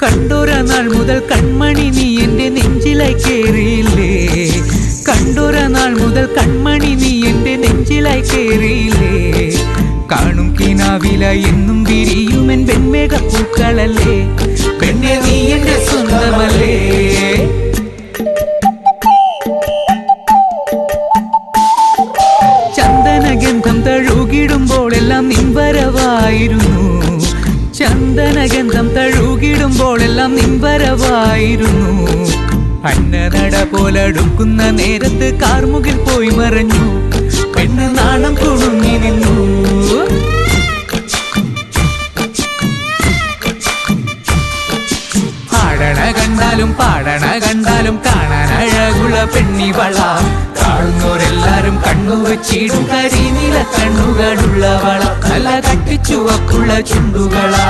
കണ്ടൊര നാൾ മുതൽ കൺമണി നീ എൻ്റെ നെഞ്ചിലായി കേറിയില്ലേ. കണ്ടൊര നാൾ മുതൽ കൺമണി നീ എൻ്റെ നെഞ്ചിലായി കേറിയില്ലേ. കാണും കിനാവില എന്നും വിരിയുമെൻ വെൺമേഘപ്പൂക്കളല്ലേ. പെണ്ണെ നീ എൻ്റെ സ്വന്തമല്ലേ. ചന്ദനഗന്ധം തഴുകിടുമ്പോഴെല്ലാം നിൻവരവായിരുന്നു. ചന്ദനഗന്ധം തഴുകിടുമ്പോഴെല്ലാം നിൻവരവായിരുന്നു. അന്നനട പോലടുക്കുന്ന നേരത്ത് കാർമുകിൽ പോയി മറഞ്ഞു. പെണ്ണ് നാണം കുണുങ്ങി നിന്നു. ആടണ കണ്ടാലും പാടണ കണ്ടാലും കാണാൻ അഴകുള്ള പെണ്ണിവള. കാണുന്നോരെല്ലാരും കണ്ണുവച്ചിടും കരിനീല കണ്ണുകളുള്ളവള. നല്ല കട്ടിച്ചുവപ്പുള്ള ചുണ്ടുകളാ.